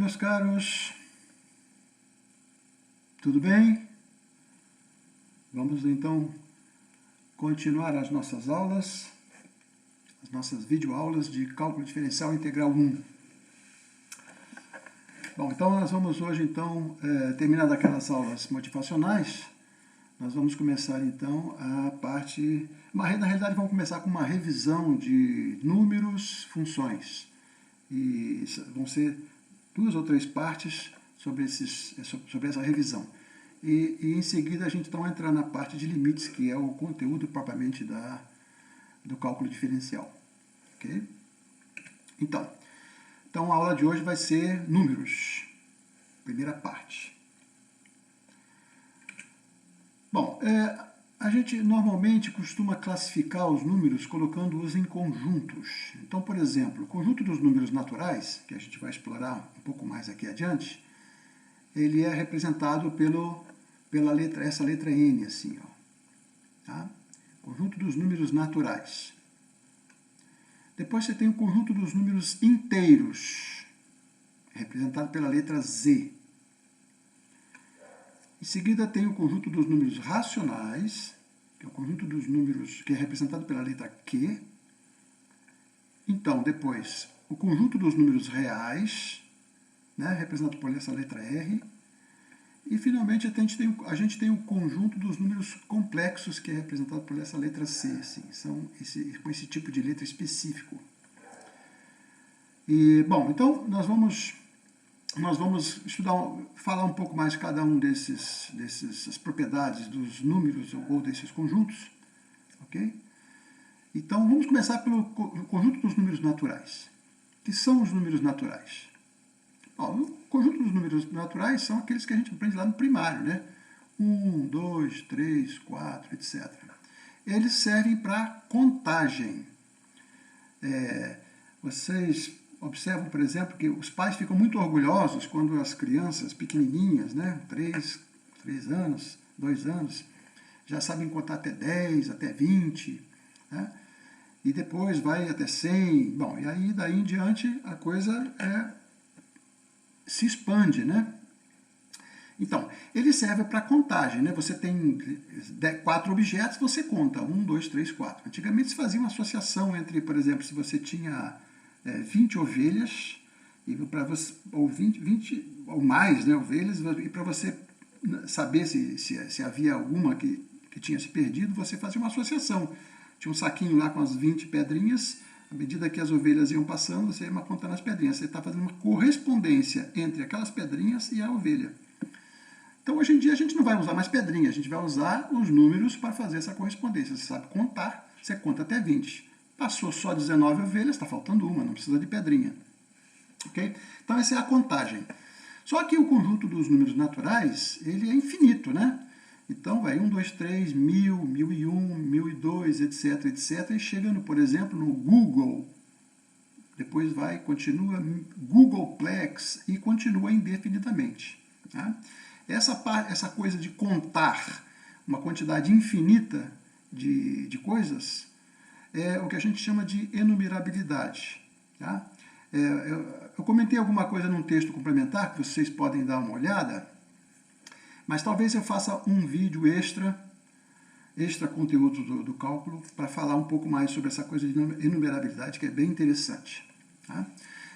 meus caros. Tudo bem? Vamos então continuar as nossas aulas, as nossas videoaulas de cálculo diferencial integral 1. Bom, então nós vamos hoje então, terminar aquelas aulas motivacionais, nós vamos começar então a parte, na realidade vamos começar com uma revisão de números, funções. E vão ser 2 ou 3 partes sobre essa revisão. E em seguida a gente então vai entrar na parte de limites, que é o conteúdo propriamente do cálculo diferencial. Ok? Então a aula de hoje vai ser números, primeira parte. Bom, a gente normalmente costuma classificar os números colocando-os em conjuntos. Então, por exemplo, o conjunto dos números naturais, que a gente vai explorar um pouco mais aqui adiante, ele é representado pela essa letra N, assim, ó. Tá? Conjunto dos números naturais. Depois você tem o conjunto dos números inteiros, representado pela letra Z. Em seguida tem o conjunto dos números racionais, que é o conjunto dos números que é representado pela letra Q. Então, depois, o conjunto dos números reais, né, representado por essa letra R. E, finalmente, a gente tem o conjunto dos números complexos, que é representado por essa letra C. Assim, com esse tipo de letra específico. E, bom, então, nós vamos falar um pouco mais de cada um dessas propriedades dos números ou desses conjuntos. Ok? Então, vamos começar pelo conjunto dos números naturais. O que são os números naturais? Bom, o conjunto dos números naturais são aqueles que a gente aprende lá no primário, né? 1, 2, 3, 4, etc. Eles servem para contagem. Vocês observam, por exemplo, que os pais ficam muito orgulhosos quando as crianças pequenininhas, né, 3 anos, 2 anos, já sabem contar até 10, até 20, né, e depois vai até 100. Bom, e aí daí em diante a coisa se expande, né? Então, ele serve para contagem, né? Você tem 4 objetos, você conta 1, 2, 3, 4. Antigamente se fazia uma associação entre, por exemplo, se você tinha 20 ovelhas, ou 20 ou mais, né, ovelhas, e para você saber se havia alguma que tinha se perdido, você fazia uma associação. Tinha um saquinho lá com as 20 pedrinhas, à medida que as ovelhas iam passando, você ia contando as pedrinhas. Você está fazendo uma correspondência entre aquelas pedrinhas e a ovelha. Então, hoje em dia, a gente não vai usar mais pedrinha, a gente vai usar os números para fazer essa correspondência. Você sabe contar, você conta até 20. Passou só 19 ovelhas, está faltando uma, não precisa de pedrinha. Okay? Então, essa é a contagem. Só que o conjunto dos números naturais, ele é infinito, né? Então, vai 1, 2, 3, 1000, 1001, 1002, etc, etc. E chegando, por exemplo, no Google. Depois continua Googleplex e continua indefinidamente. Tá? Essa coisa de contar uma quantidade infinita de coisas é o que a gente chama de enumerabilidade. Tá? Eu comentei alguma coisa num texto complementar, que vocês podem dar uma olhada, mas talvez eu faça um vídeo extra conteúdo do cálculo, para falar um pouco mais sobre essa coisa de enumerabilidade, que é bem interessante. Tá?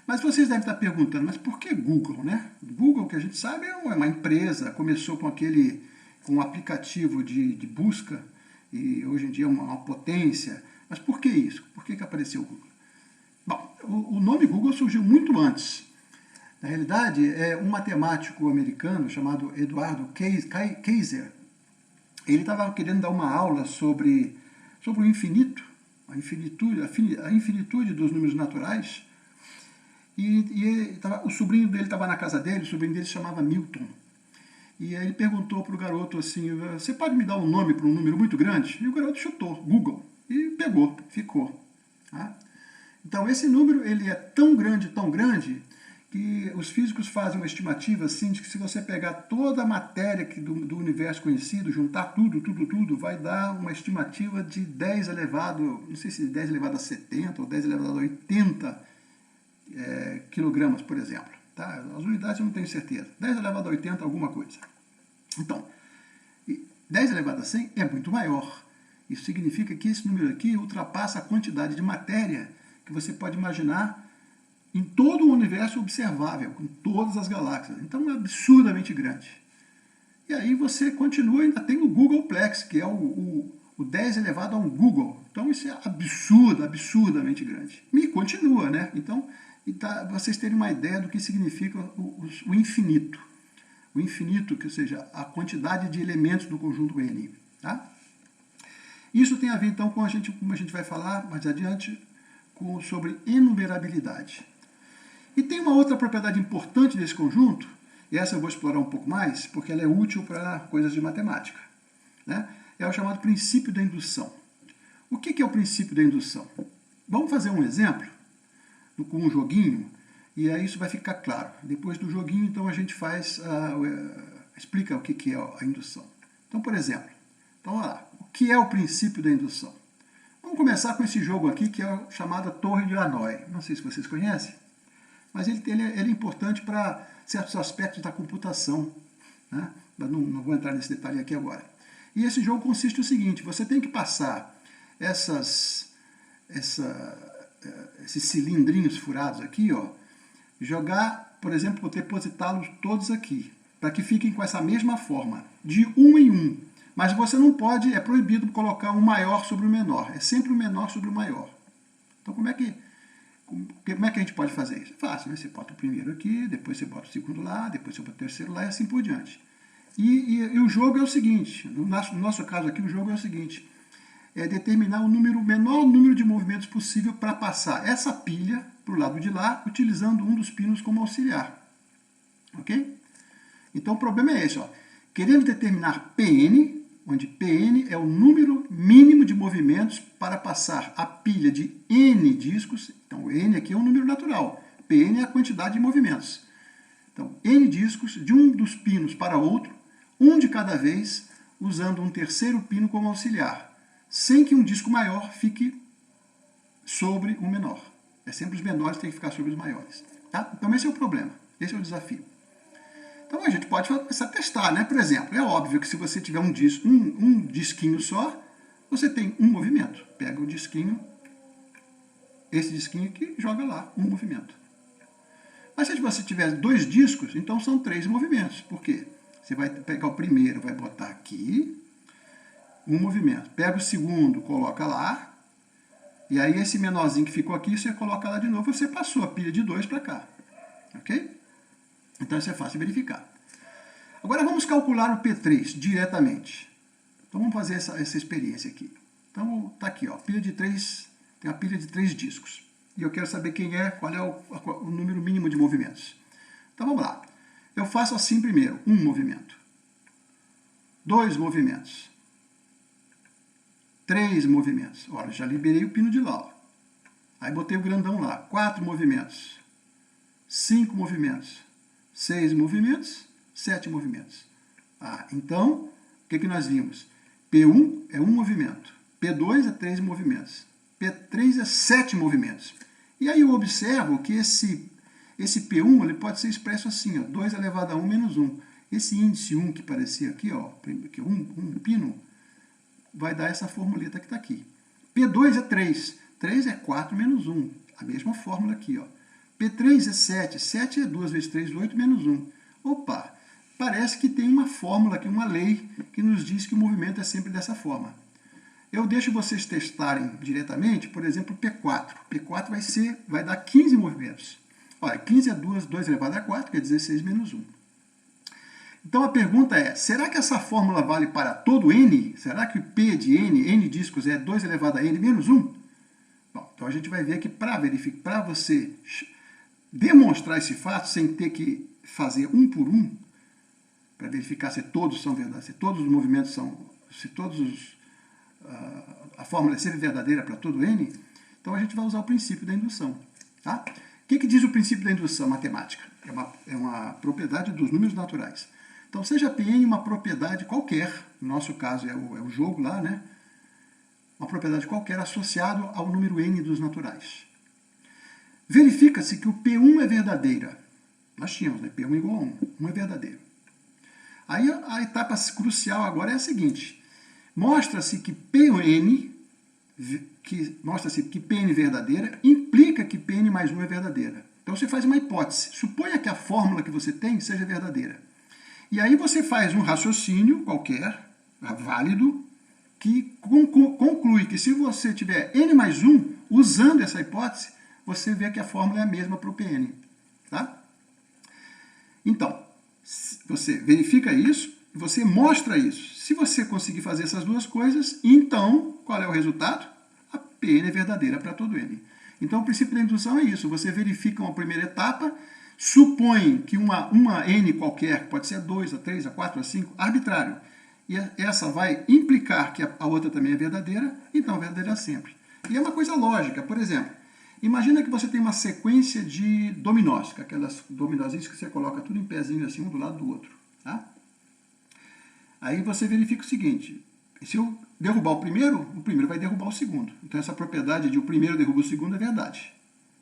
Mas vocês devem estar perguntando, mas por que Google, né? Google, que a gente sabe, é uma empresa, começou com um aplicativo de busca, e hoje em dia é uma potência. Mas por que isso? Por que apareceu o Google? Bom, o nome Google surgiu muito antes. Na realidade, é um matemático americano chamado Eduardo Kaiser. Ele estava querendo dar uma aula sobre o infinito, a infinitude dos números naturais. O sobrinho dele estava na casa dele, o sobrinho dele se chamava Milton. E aí ele perguntou para o garoto assim, você pode me dar um nome para um número muito grande? E o garoto chutou, Google. E pegou, ficou. Tá? Então, esse número ele é tão grande, que os físicos fazem uma estimativa assim, de que se você pegar toda a matéria do universo conhecido, juntar tudo, vai dar uma estimativa de 10 elevado, não sei se 10 elevado a 70 ou 10 elevado a 80 quilogramas, por exemplo. Tá? As unidades eu não tenho certeza. 10 elevado a 80, alguma coisa. Então, 10 elevado a 100 é muito maior. Isso significa que esse número aqui ultrapassa a quantidade de matéria que você pode imaginar em todo o universo observável, com todas as galáxias. Então é absurdamente grande. E aí você continua, ainda tem o Googleplex, que é o 10 elevado a um Google. Então isso é absurdamente grande. E continua, né? Então, vocês terem uma ideia do que significa o infinito. O infinito, que seja, a quantidade de elementos do conjunto N. Tá? Isso tem a ver, então, com como a gente vai falar mais adiante, sobre enumerabilidade. E tem uma outra propriedade importante desse conjunto, e essa eu vou explorar um pouco mais, porque ela é útil para coisas de matemática. Né? É o chamado princípio da indução. O que é o princípio da indução? Vamos fazer um exemplo com um joguinho, e aí isso vai ficar claro. Depois do joguinho, então, a gente explica o que é a indução. Então, por exemplo, vamos lá. O que é o princípio da indução? Vamos começar com esse jogo aqui, que é o chamado Torre de Hanoi. Não sei se vocês conhecem, mas ele é importante para certos aspectos da computação. Né? Não vou entrar nesse detalhe aqui agora. E esse jogo consiste no seguinte: você tem que passar esses cilindrinhos furados aqui, ó, jogar, por exemplo, depositá-los todos aqui, para que fiquem com essa mesma forma, de um em um. Mas você não pode, é proibido colocar um maior sobre o menor, é sempre o menor sobre o maior. Então como é que a gente pode fazer isso? É fácil, né? Você bota o primeiro aqui, depois você bota o segundo lá, depois você bota o terceiro lá e assim por diante. E o jogo é o seguinte, no nosso caso aqui, o jogo é o seguinte: é determinar o menor número de movimentos possível para passar essa pilha para o lado de lá, utilizando um dos pinos como auxiliar. Ok? Então o problema é esse, ó. Queremos determinar Pn, onde Pn é o número mínimo de movimentos para passar a pilha de N discos. Então, N aqui é um número natural. Pn é a quantidade de movimentos. Então, N discos de um dos pinos para outro, um de cada vez, usando um terceiro pino como auxiliar, sem que um disco maior fique sobre o menor. É sempre os menores que têm que ficar sobre os maiores. Tá? Então, esse é o problema. Esse é o desafio. Então a gente pode começar a testar, né? Por exemplo, é óbvio que se você tiver um disquinho só, você tem um movimento. Pega o disquinho, esse disquinho aqui, joga lá, um movimento. Mas se você tiver 2 discos, então são 3 movimentos. Por quê? Você vai pegar o primeiro, vai botar aqui, um movimento. Pega o segundo, coloca lá, e aí esse menorzinho que ficou aqui, você coloca lá de novo, você passou a pilha de 2 para cá. Ok? Então isso é fácil de verificar. Agora vamos calcular o P3 diretamente. Então vamos fazer essa experiência aqui. Então está aqui, ó, pilha de 3, tem a pilha de 3 discos. E eu quero saber qual é o número mínimo de movimentos. Então vamos lá. Eu faço assim primeiro, um movimento. 2 movimentos. 3 movimentos. Olha, já liberei o pino de lá. Ó. Aí botei o grandão lá. 4 movimentos. 5 movimentos. 6 movimentos, 7 movimentos. Então, o que nós vimos? P1 é 1 movimento, P2 é 3 movimentos, P3 é 7 movimentos. E aí eu observo que esse P1 ele pode ser expresso assim, ó, 2 elevado a 1 menos 1. Esse índice 1 que parecia aqui, ó, que um pino, vai dar essa formuleta que está aqui. P2 é 3, 3 é 4 menos 1, a mesma fórmula aqui, ó. P3 é 7, 7 é 2 vezes 3, 8 menos 1. Opa, parece que tem uma fórmula aqui, uma lei, que nos diz que o movimento é sempre dessa forma. Eu deixo vocês testarem diretamente, por exemplo, P4. P4 vai dar 15 movimentos. Olha, 15 é 2 elevado a 4, que é 16 menos 1. Então a pergunta é, será que essa fórmula vale para todo N? Será que o P de N discos, é 2 elevado a N menos 1? Bom, então a gente vai ver que para você demonstrar esse fato sem ter que fazer um por um, para verificar se todos são verdadeiros, se todos os movimentos são, a fórmula é sempre verdadeira para todo N, então a gente vai usar o princípio da indução. Tá? O que diz o princípio da indução matemática? É uma propriedade dos números naturais. Então, seja Pn uma propriedade qualquer, no nosso caso é o jogo lá, né? Uma propriedade qualquer associada ao número n dos naturais. Verifica-se que o P1 é verdadeira Nós tínhamos, né? P1 igual a 1. 1 é verdadeiro. Aí a etapa crucial agora é a seguinte. Mostra-se que Pn verdadeira implica que Pn mais 1 é verdadeira. Então você faz uma hipótese. Suponha que a fórmula que você tem seja verdadeira. E aí você faz um raciocínio qualquer, válido, que conclui que se você tiver n mais 1, usando essa hipótese, você vê que a fórmula é a mesma para o Pn. Tá? Então, você verifica isso, você mostra isso. Se você conseguir fazer essas duas coisas, então, qual é o resultado? A Pn é verdadeira para todo n. Então, o princípio da indução é isso. Você verifica uma primeira etapa, supõe que uma n qualquer, pode ser a 2, a 3, a 4, a 5, arbitrário, e essa vai implicar que a outra também é verdadeira, então verdadeira sempre. E é uma coisa lógica. Por exemplo, imagina que você tem uma sequência de dominós, aquelas dominozinhas que você coloca tudo em pezinho assim, um do lado do outro. Tá? Aí você verifica o seguinte, se eu derrubar o primeiro vai derrubar o segundo. Então essa propriedade de o primeiro derruba o segundo é verdade.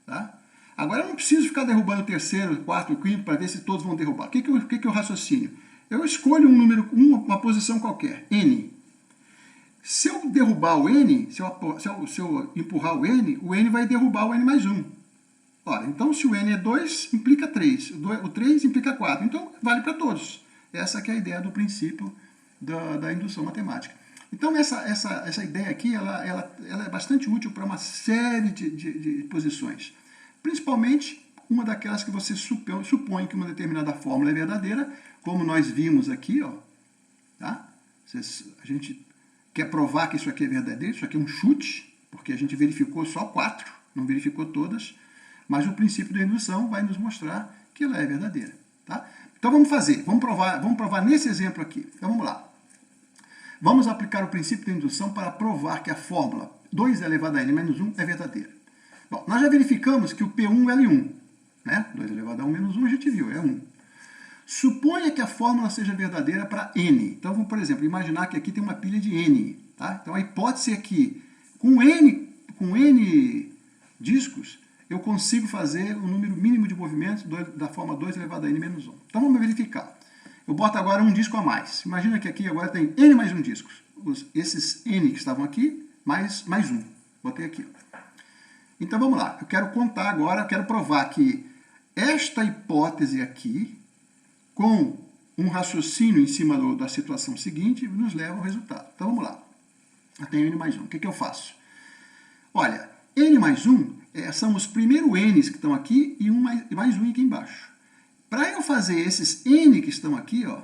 Tá? Agora eu não preciso ficar derrubando o terceiro, o quarto, o quinto para ver se todos vão derrubar. O que é o raciocínio? Eu escolho um número, uma posição qualquer, n. Se eu derrubar o n, se eu empurrar o n vai derrubar o n mais 1. Ora, então se o n é 2, implica 3. O 3 implica 4. Então, vale para todos. Essa que é a ideia do princípio da indução matemática. Então, essa ideia aqui, ela é bastante útil para uma série de posições. Principalmente, uma daquelas que você supõe que uma determinada fórmula é verdadeira, como nós vimos aqui, ó. Tá? A gente quer provar que isso aqui é verdadeiro, isso aqui é um chute, porque a gente verificou só 4, não verificou todas, mas o princípio da indução vai nos mostrar que ela é verdadeira. Tá? Então vamos provar nesse exemplo aqui. Então vamos lá. Vamos aplicar o princípio da indução para provar que a fórmula 2 elevado a n menos 1 é verdadeira. Bom, nós já verificamos que o P1 é L1. Né? 2 elevado a 1 menos 1 a gente viu, é 1. Suponha que a fórmula seja verdadeira para n. Então, vamos, por exemplo, imaginar que aqui tem uma pilha de n. Tá? Então, a hipótese é que com n discos, eu consigo fazer o número mínimo de movimentos da forma 2 elevado a n menos 1. Então, vamos verificar. Eu boto agora um disco a mais. Imagina que aqui agora tem n mais 1 discos. Esses n que estavam aqui, mais 1. Botei aqui. Então, vamos lá. Eu quero contar agora, eu quero provar que esta hipótese aqui, com um raciocínio em cima da situação seguinte, nos leva ao resultado. Então, vamos lá. Eu tenho n mais 1. O que eu faço? Olha, n mais 1 são os primeiros n's que estão aqui e mais 1 aqui embaixo. Para eu fazer esses n que estão aqui, ó,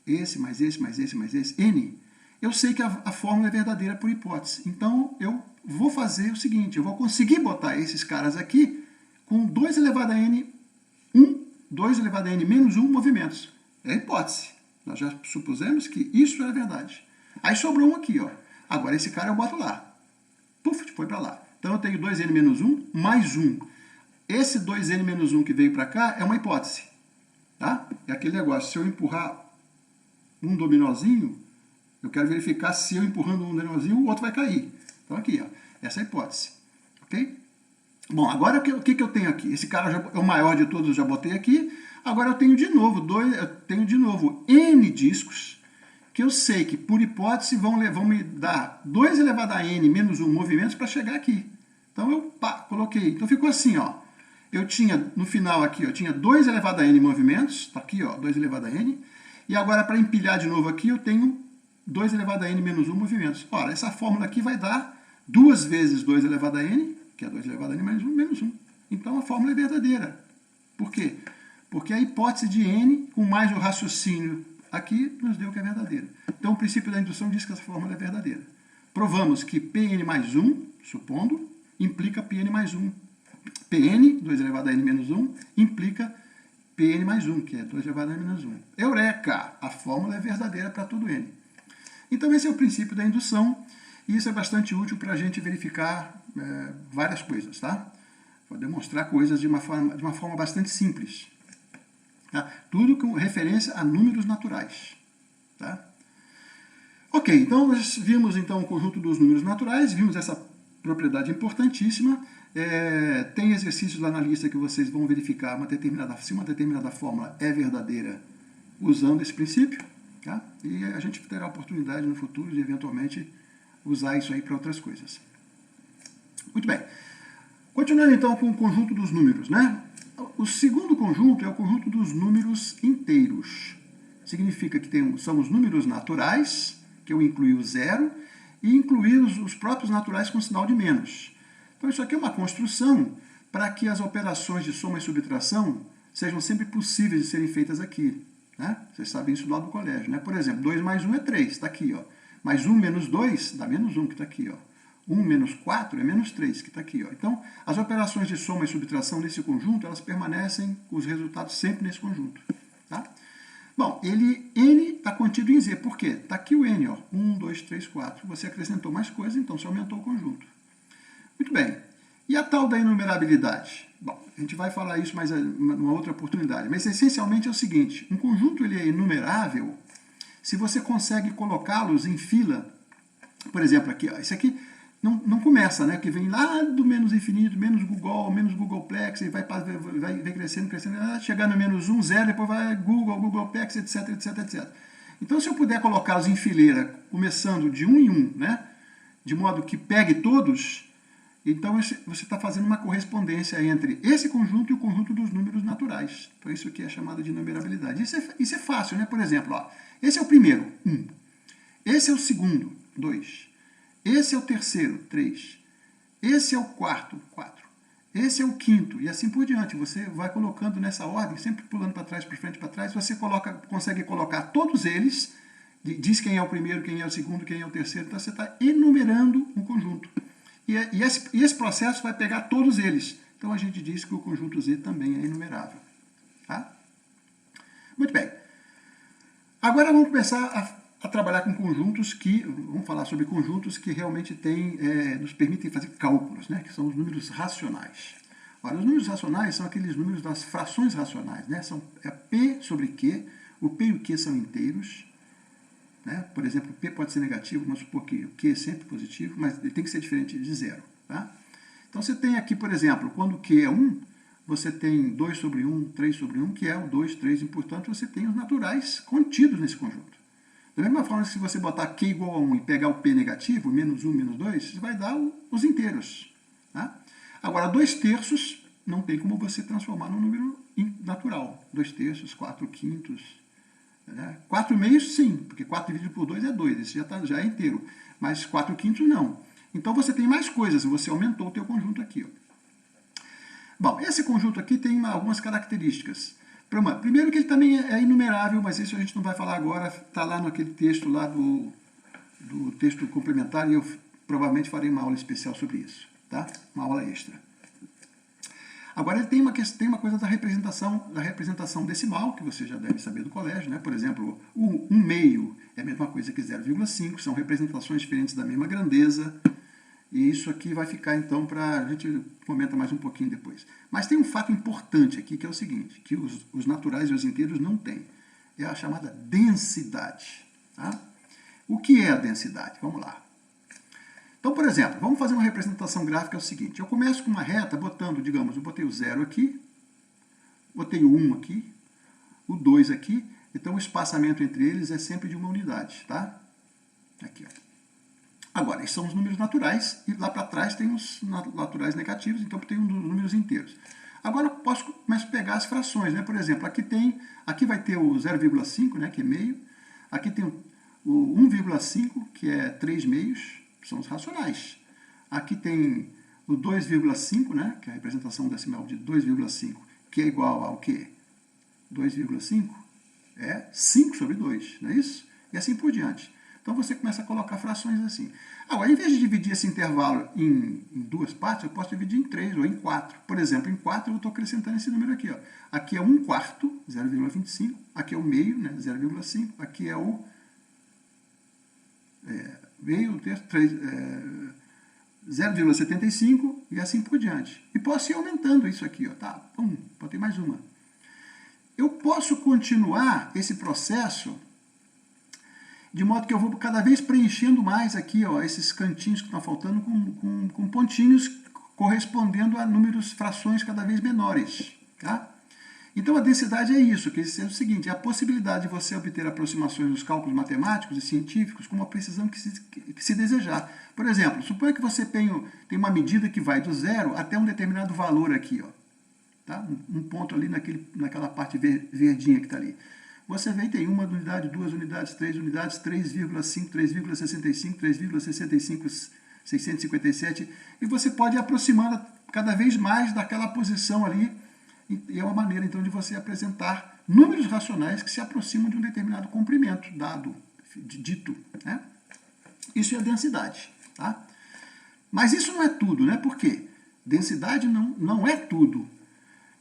esse, mais esse, mais esse, mais esse, n, eu sei que a fórmula é verdadeira por hipótese. Então, eu vou fazer o seguinte, eu vou conseguir botar esses caras aqui com 2 elevado a n 1, 2 elevado a n menos 1 movimentos. É a hipótese. Nós já supusemos que isso é verdade. Aí sobrou um aqui, ó. Agora esse cara eu boto lá. Puf, foi para lá. Então eu tenho 2n menos 1 mais 1. Esse 2n menos 1 que veio para cá é uma hipótese. Tá? É aquele negócio, se eu empurrar um dominózinho, eu quero verificar se eu empurrando um dominózinho, o outro vai cair. Então aqui, ó, essa é a hipótese. Ok? Bom, agora o que eu tenho aqui? Esse cara é o maior de todos, eu já botei aqui. Agora eu tenho de novo n discos, que eu sei que, por hipótese, vão me dar 2 elevado a n menos 1 movimentos para chegar aqui. Então eu coloquei. Então ficou assim, ó. Eu tinha, no final aqui, eu tinha 2 elevado a n movimentos, tá aqui, ó, 2 elevado a n. E agora, para empilhar de novo aqui, eu tenho 2 elevado a n menos 1 movimentos. Ora, essa fórmula aqui vai dar 2 vezes 2 elevado a n, que é 2 elevado a n mais 1, menos 1. Então, a fórmula é verdadeira. Por quê? Porque a hipótese de n, com mais o raciocínio aqui, nos deu que é verdadeira. Então, o princípio da indução diz que essa fórmula é verdadeira. Provamos que Pn mais 1, supondo, implica Pn mais 1. Pn, 2 elevado a n menos 1, implica Pn mais 1, que é 2 elevado a n menos 1. Eureka! A fórmula é verdadeira para todo n. Então, esse é o princípio da indução, e isso é bastante útil para a gente verificar várias coisas, tá? Vou demonstrar coisas de uma forma bastante simples. Tá? Tudo com referência a números naturais. Tá? Ok, então nós vimos então o conjunto dos números naturais, vimos essa propriedade importantíssima. Tem exercícios lá na lista que vocês vão verificar se uma determinada fórmula é verdadeira usando esse princípio, tá? E a gente terá a oportunidade no futuro de eventualmente usar isso aí para outras coisas. Muito bem. Continuando então com o conjunto dos números, né? O segundo conjunto é o conjunto dos números inteiros. Significa que são os números naturais, que eu incluí o zero, e incluí os próprios naturais com sinal de menos. Então isso aqui é uma construção para que as operações de soma e subtração sejam sempre possíveis de serem feitas aqui, né? Vocês sabem isso lá do colégio, né? Por exemplo, 2 mais 1 é 3, está aqui, ó. Mas 1 menos 2 dá menos 1, que está aqui, ó. 1 menos 4 é menos 3, que está aqui, ó. Então, as operações de soma e subtração nesse conjunto, elas permanecem com os resultados sempre nesse conjunto, tá? Bom, N está contido em Z. Por quê? Está aqui o N, ó. 1, 2, 3, 4. Você acrescentou mais coisas, então você aumentou o conjunto. Muito bem. E a tal da inumerabilidade? Bom, a gente vai falar isso mais numa outra oportunidade. Mas essencialmente é o seguinte: um conjunto ele é inumerável se você consegue colocá-los em fila. Por exemplo, aqui, ó, esse aqui não começa, né? Que vem lá do menos infinito, menos Googleplex, e vai crescendo, chegar no menos 1, 0, depois vai Googleplex, etc, etc, etc. Então, se eu puder colocá-los em fileira, começando de 1 em 1, né? De modo que pegue todos, então você está fazendo uma correspondência entre esse conjunto e o conjunto dos números naturais. Então, isso aqui é chamado de numerabilidade. Isso é fácil, né? Por exemplo, ó, esse é o primeiro, 1. Esse é o segundo, 2. Esse é o terceiro, 3. Esse é o quarto, 4. Esse é o quinto, e assim por diante. Você vai colocando nessa ordem, sempre pulando para trás, para frente, para trás. Você consegue colocar todos eles, diz quem é o primeiro, quem é o segundo, quem é o terceiro. Então você está enumerando um conjunto. E esse processo vai pegar todos eles. Então a gente diz que o conjunto Z também é enumerável. Tá? Muito bem. Agora vamos começar a trabalhar com conjuntos vamos falar sobre conjuntos que realmente nos permitem fazer cálculos, né? Que são os números racionais. Ora, os números racionais são aqueles números das frações racionais, né? É P sobre Q, o P e o Q são inteiros, né? Por exemplo, o P pode ser negativo, vamos supor que o Q é sempre positivo, mas ele tem que ser diferente de zero, tá? Então você tem aqui, por exemplo, quando o Q é 1, você tem 2 sobre 1, 3 sobre 1, que é o 2, 3, e portanto você tem os naturais contidos nesse conjunto. Da mesma forma que se você botar Q igual a 1 e pegar o P negativo, menos 1, menos 2, você vai dar os inteiros. Tá? Agora, 2 terços não tem como você transformar num número natural. 2 terços, 4 quintos. Né? 4 meios, sim, porque 4 dividido por 2 é 2, esse já é inteiro. Mas 4 quintos, não. Então, você tem mais coisas, você aumentou o teu conjunto aqui. Ó. Bom, esse conjunto aqui tem algumas características. Primeiro que ele também é inumerável, mas isso a gente não vai falar agora, está lá naquele texto lá do texto complementar, e eu provavelmente farei uma aula especial sobre isso, tá? Uma aula extra. Agora ele tem uma coisa da representação decimal, que você já deve saber do colégio, né? Por exemplo, o 1 meio é a mesma coisa que 0,5, são representações diferentes da mesma grandeza. E isso aqui vai ficar, então, a gente comenta mais um pouquinho depois. Mas tem um fato importante aqui, que é o seguinte, que os naturais e os inteiros não têm. É a chamada densidade. Tá? O que é a densidade? Vamos lá. Então, por exemplo, vamos fazer uma representação gráfica, é o seguinte. Eu começo com uma reta botando, digamos, eu botei o 0 aqui, botei o 1 aqui, o 2 aqui, então o espaçamento entre eles é sempre de uma unidade, tá? Aqui, ó. Agora, esses são os números naturais, e lá para trás tem os naturais negativos, então tem os números inteiros. Agora eu começo a pegar as frações, né? Por exemplo, aqui vai ter o 0,5, né, que é meio, aqui tem o 1,5, que é 3 meios, que são os racionais. Aqui tem o 2,5, né, que é a representação decimal de 2,5, que é igual ao quê? 2,5 é 5 sobre 2, não é isso? E assim por diante. Então você começa a colocar frações assim. Agora, em vez de dividir esse intervalo em duas partes, eu posso dividir em 3 ou em 4. Por exemplo, em 4 eu estou acrescentando esse número aqui. Ó. Aqui é 1/4, 0,25. Aqui é o meio, né, 0,5. Aqui é o meio, terço, 0,75 e assim por diante. E posso ir aumentando isso aqui. Ó, tá? Botei mais uma. Eu posso continuar esse processo de modo que eu vou cada vez preenchendo mais aqui, ó, esses cantinhos que estão faltando com pontinhos correspondendo a números, frações cada vez menores, tá? Então, a densidade é isso, que é o seguinte, é a possibilidade de você obter aproximações dos cálculos matemáticos e científicos com uma precisão que se desejar. Por exemplo, suponha que você tem uma medida que vai do zero até um determinado valor aqui, ó, tá? Um ponto ali naquela parte verdinha que está ali. Você vem, tem uma unidade, 2 unidades, 3 unidades, 3,5, 3,65, 3,65, 657, e você pode ir aproximando cada vez mais daquela posição ali, e é uma maneira, então, de você apresentar números racionais que se aproximam de um determinado comprimento dado, dito, né? Isso é a densidade, tá? Mas isso não é tudo, né? Por quê? Densidade não é tudo.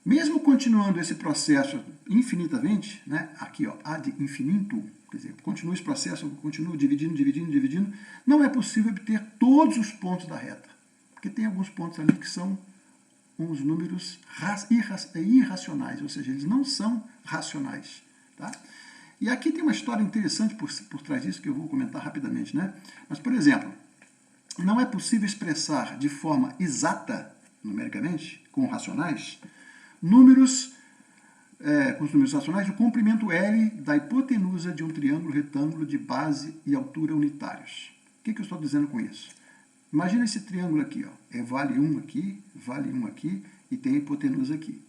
Mesmo continuando esse processo infinitamente, né? Aqui, ó, ad infinitum, quer dizer, continua esse processo, continua dividindo, não é possível obter todos os pontos da reta, porque tem alguns pontos ali que são uns números irracionais, ou seja, eles não são racionais, tá? E aqui tem uma história interessante por trás disso que eu vou comentar rapidamente, né? Mas, por exemplo, não é possível expressar de forma exata, numericamente, com racionais, com os números racionais, o comprimento L da hipotenusa de um triângulo retângulo de base e altura unitários. O que eu estou dizendo com isso? Imagina esse triângulo aqui, ó. Vale 1 aqui e tem a hipotenusa aqui.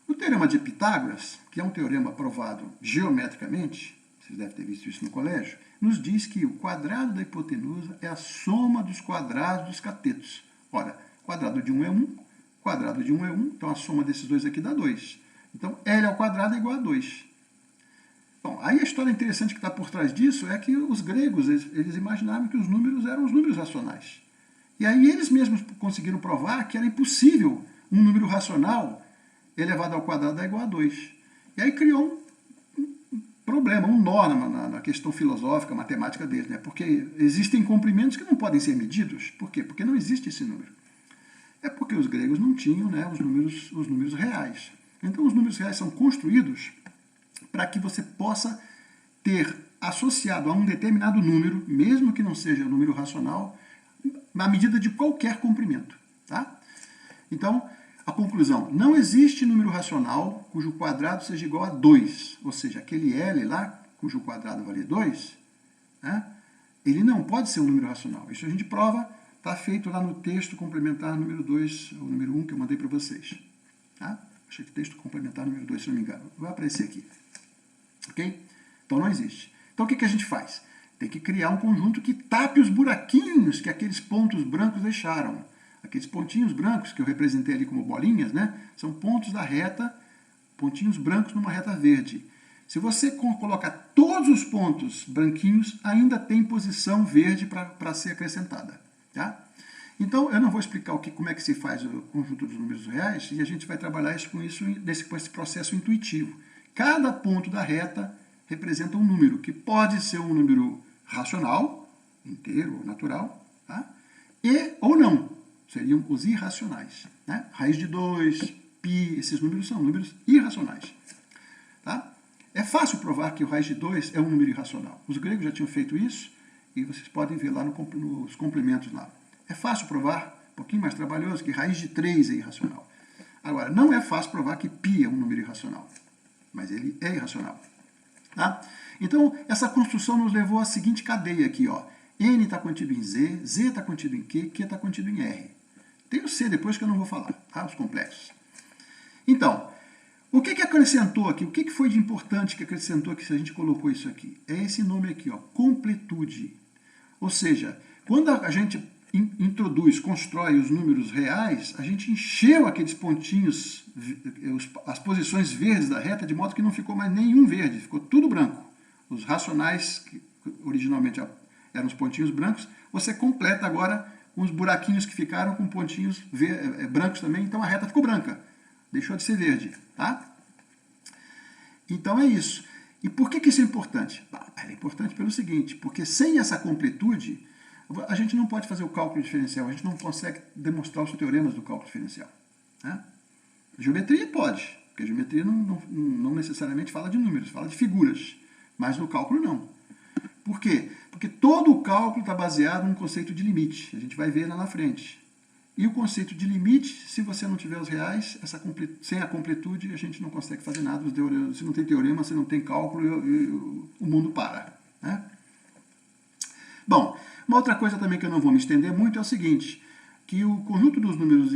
O teorema de Pitágoras, que é um teorema provado geometricamente, vocês devem ter visto isso no colégio, nos diz que o quadrado da hipotenusa é a soma dos quadrados dos catetos. Ora, quadrado de 1 é 1, quadrado de 1 é 1, então a soma desses dois aqui dá 2. Então, L ao quadrado é igual a 2. Bom, aí a história interessante que está por trás disso é que os gregos, eles imaginavam que os números eram os números racionais. E aí eles mesmos conseguiram provar que era impossível um número racional elevado ao quadrado é igual a 2. E aí criou um problema, um nó na questão filosófica, matemática deles, né? Porque existem comprimentos que não podem ser medidos. Por quê? Porque não existe esse número. É porque os gregos não tinham, né, os números reais. Então os números reais são construídos para que você possa ter associado a um determinado número, mesmo que não seja um número racional, na medida de qualquer comprimento, tá? Então, a conclusão, não existe número racional cujo quadrado seja igual a 2, ou seja, aquele L lá, cujo quadrado vale 2, né, ele não pode ser um número racional. Isso a gente prova, está feito lá no texto complementar número 2, o número 1 que eu mandei para vocês. Tá? Achei que texto complementar número 2, se não me engano. Vai aparecer aqui. Ok? Então não existe. Então o que a gente faz? Tem que criar um conjunto que tape os buraquinhos que aqueles pontos brancos deixaram. Aqueles pontinhos brancos que eu representei ali como bolinhas, né? São pontos da reta, pontinhos brancos numa reta verde. Se você colocar todos os pontos branquinhos, ainda tem posição verde para ser acrescentada. Tá? Então, eu não vou explicar como é que se faz o conjunto dos números reais, e a gente vai trabalhar com esse processo intuitivo. Cada ponto da reta representa um número, que pode ser um número racional, inteiro ou natural, tá? Ou não, seriam os irracionais. Né? Raiz de 2, π, esses números são números irracionais. Tá? É fácil provar que o raiz de 2 é um número irracional. Os gregos já tinham feito isso, e vocês podem ver lá nos complementos lá. É fácil provar, um pouquinho mais trabalhoso, que raiz de 3 é irracional. Agora, não é fácil provar que π é um número irracional, mas ele é irracional. Tá? Então, essa construção nos levou à seguinte cadeia aqui, ó. N está contido em Z, Z está contido em Q, Q está contido em R. Tem o C depois que eu não vou falar, tá? Os complexos. Então, o que acrescentou aqui? O que foi de importante que acrescentou aqui se a gente colocou isso aqui? É esse nome aqui, ó, completude. Ou seja, quando a gente constrói os números reais, a gente encheu aqueles pontinhos, as posições verdes da reta, de modo que não ficou mais nenhum verde, ficou tudo branco. Os racionais, que originalmente eram os pontinhos brancos, você completa agora com os buraquinhos que ficaram com pontinhos brancos também, então a reta ficou branca, deixou de ser verde, tá? Então é isso. E por que isso é importante? É importante pelo seguinte, porque sem essa completude, a gente não pode fazer o cálculo diferencial, a gente não consegue demonstrar os teoremas do cálculo diferencial. Né? Geometria pode, porque a geometria não necessariamente fala de números, fala de figuras, mas no cálculo não. Por quê? Porque todo o cálculo está baseado no conceito de limite. A gente vai ver lá na frente. E o conceito de limite, se você não tiver os reais, sem a completude, a gente não consegue fazer nada. Se não tem teorema, se não tem cálculo, o mundo para. Né? Bom, uma outra coisa também que eu não vou me estender muito é o seguinte, que o conjunto dos números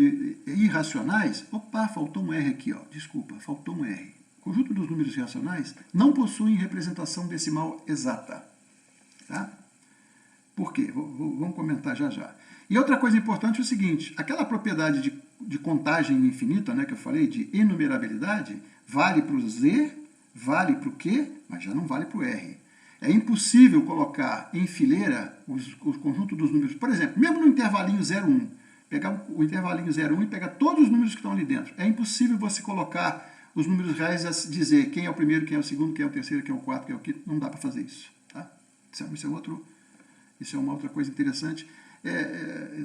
irracionais... Opa, faltou um R aqui, ó, desculpa, faltou um R. O conjunto dos números irracionais não possuem representação decimal exata. Tá? Por quê? Vamos comentar já já. E outra coisa importante é o seguinte, aquela propriedade de contagem infinita, né, que eu falei, de enumerabilidade, vale para o Z, vale para o Q, mas já não vale para o R. É impossível colocar em fileira o conjunto dos números. Por exemplo, mesmo no intervalinho 0, 1, pegar o intervalinho 0, 1 e pegar todos os números que estão ali dentro. É impossível você colocar os números reais a dizer quem é o primeiro, quem é o segundo, quem é o terceiro, quem é o quarto, quem é o quinto. Não dá para fazer isso. Tá? Isso é uma outra coisa interessante.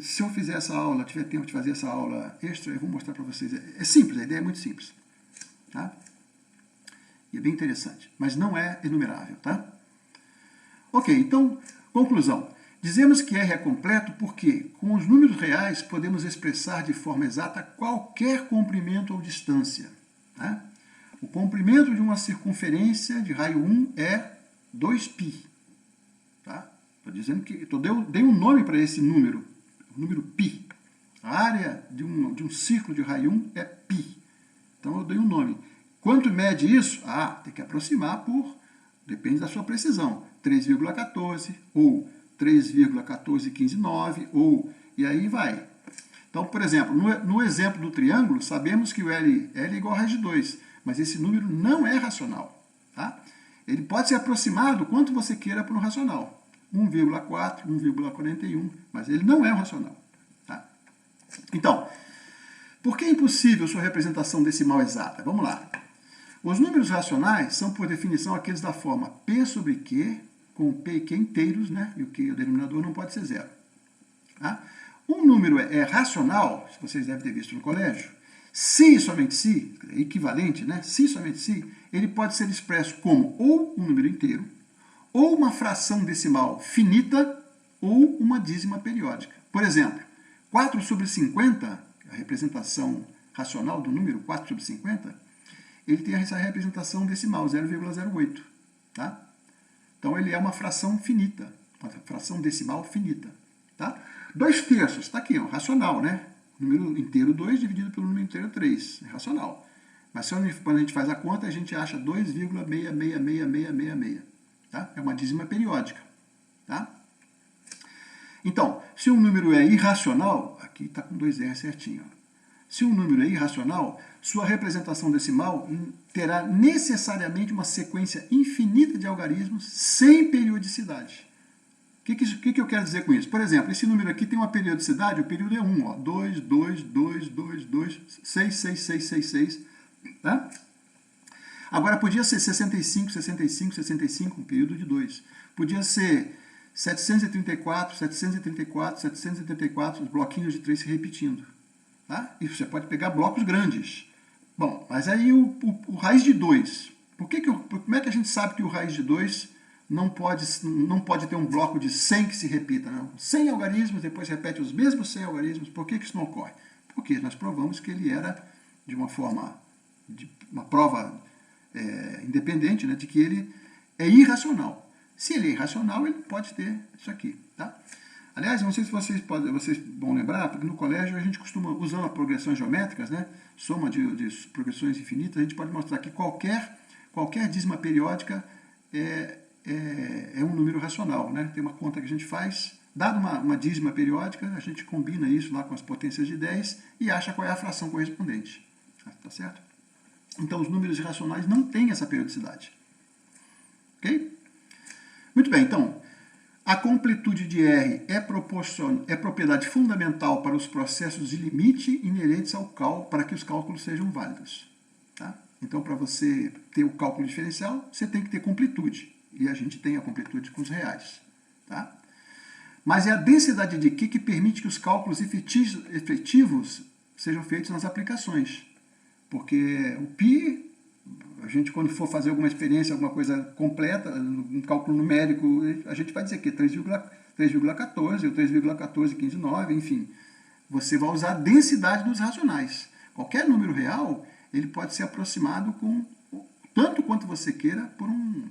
Se eu fizer essa aula, tiver tempo de fazer essa aula extra, eu vou mostrar para vocês. É simples, a ideia é muito simples. Tá? E é bem interessante. Mas não é enumerável. Tá? Ok, então, conclusão. Dizemos que R é completo porque, com os números reais, podemos expressar de forma exata qualquer comprimento ou distância. Tá? O comprimento de uma circunferência de raio 1 é 2π. Tá? Estou dizendo que dei um nome para esse número, o número π. A área de um círculo de raio 1 é π. Então eu dei um nome. Quanto mede isso? Tem que aproximar depende da sua precisão, 3,14 ou 3,14159 ou, e aí vai. Então, por exemplo, no exemplo do triângulo, sabemos que o L é igual a raiz de 2, mas esse número não é racional. Tá? Ele pode ser aproximado quanto você queira para um racional. 1,4, 1,41, mas ele não é um racional. Tá? Então, por que é impossível sua representação decimal exata? Vamos lá. Os números racionais são, por definição, aqueles da forma P sobre Q, com P e Q inteiros, né? E o Q, o denominador, não pode ser zero. Tá? Um número é racional, se vocês devem ter visto no colégio, se e somente se, equivalente, né? Se e somente se, ele pode ser expresso como ou um número inteiro, ou uma fração decimal finita, ou uma dízima periódica. Por exemplo, 4 sobre 50, a representação racional do número 4 sobre 50, ele tem essa representação decimal, 0,08. Tá? Então, ele é uma fração finita, uma fração decimal finita. Tá? 2/3, está aqui, ó, racional, né? Número inteiro 2 dividido pelo número inteiro 3, é racional. Mas quando a gente faz a conta, a gente acha 2,666666. Tá? É uma dízima periódica. Tá? Então, se um número é irracional, aqui está com 2R certinho. Ó. Se um número é irracional, sua representação decimal terá necessariamente uma sequência infinita de algarismos sem periodicidade. O que eu quero dizer com isso? Por exemplo, esse número aqui tem uma periodicidade, o período é 1, ó, 2, 2, 2, 2, 2, 6, 6, 6, 6, 6. Tá? Agora, podia ser 65, 65, 65, um período de 2. Podia ser 734, 734, 734, os bloquinhos de 3 se repetindo. Tá? E você pode pegar blocos grandes. Bom, mas aí o raiz de 2. Como é que a gente sabe que o raiz de 2 não pode ter um bloco de 100 que se repita? Não? 100 algarismos, depois repete os mesmos 100 algarismos. Por que isso não ocorre? Porque nós provamos que ele era de uma prova independente, né, de que ele é irracional. Se ele é irracional, ele pode ter isso aqui. Tá? Aliás, não sei se vocês vão lembrar, porque no colégio a gente costuma, usando progressões geométricas, né, soma de progressões infinitas, a gente pode mostrar que qualquer dízima periódica é um número racional. Né? Tem uma conta que a gente faz, dado uma dízima periódica, a gente combina isso lá com as potências de 10 e acha qual é a fração correspondente. Tá certo? Então, os números irracionais não têm essa periodicidade. Ok? Muito bem, então, a completude de R é propriedade fundamental para os processos de limite inerentes ao cálculo, para que os cálculos sejam válidos. Tá? Então, para você ter o cálculo diferencial, você tem que ter completude. E a gente tem a completude com os reais. Tá? Mas é a densidade de Q que permite que os cálculos efetivos sejam feitos nas aplicações. Porque o π A gente, quando for fazer alguma experiência, alguma coisa completa, um cálculo numérico, a gente vai dizer que 3,14, ou 3,14159, enfim. Você vai usar a densidade dos racionais. Qualquer número real, ele pode ser aproximado com tanto quanto você queira por um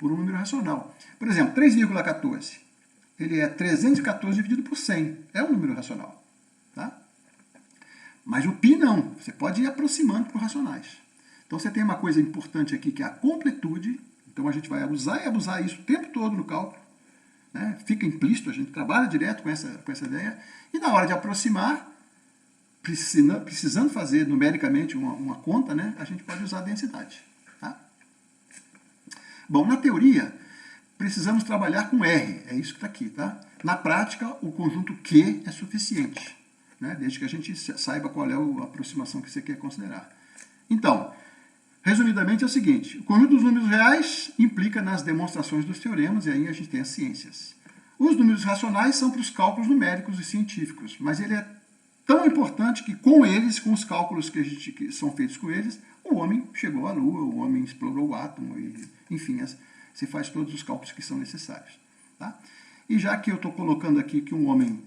número racional. Por exemplo, 3,14. Ele é 314 dividido por 100. É um número racional. Tá? Mas o π não. Você pode ir aproximando por racionais. Então você tem uma coisa importante aqui que é a completude. Então a gente vai usar e abusar isso o tempo todo no cálculo. Né? Fica implícito, a gente trabalha direto com essa ideia. E na hora de aproximar, precisando fazer numericamente uma conta, né? A gente pode usar a densidade. Tá? Bom, na teoria, precisamos trabalhar com R. É isso que está aqui. Tá? Na prática, o conjunto Q é suficiente. Né? Desde que a gente saiba qual é a aproximação que você quer considerar. Então, resumidamente é o seguinte, o conjunto dos números reais implica nas demonstrações dos teoremas, e aí a gente tem as ciências. Os números racionais são para os cálculos numéricos e científicos, mas ele é tão importante que com eles, com os cálculos que são feitos com eles, o homem chegou à Lua, o homem explorou o átomo, e, enfim, você faz todos os cálculos que são necessários. Tá? E já que eu estou colocando aqui que um homem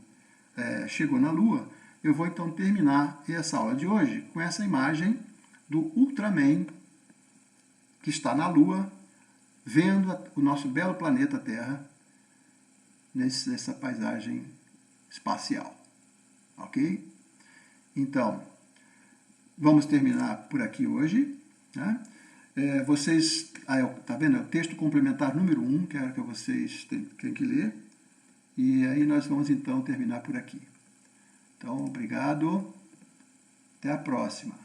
chegou na Lua, eu vou então terminar essa aula de hoje com essa imagem do Ultraman, que está na Lua, vendo o nosso belo planeta Terra nessa paisagem espacial. Ok? Então, vamos terminar por aqui hoje. Né? Vocês, tá vendo? É o texto complementar número 1, que é que vocês têm que ler. E aí nós vamos então terminar por aqui. Então, obrigado. Até a próxima.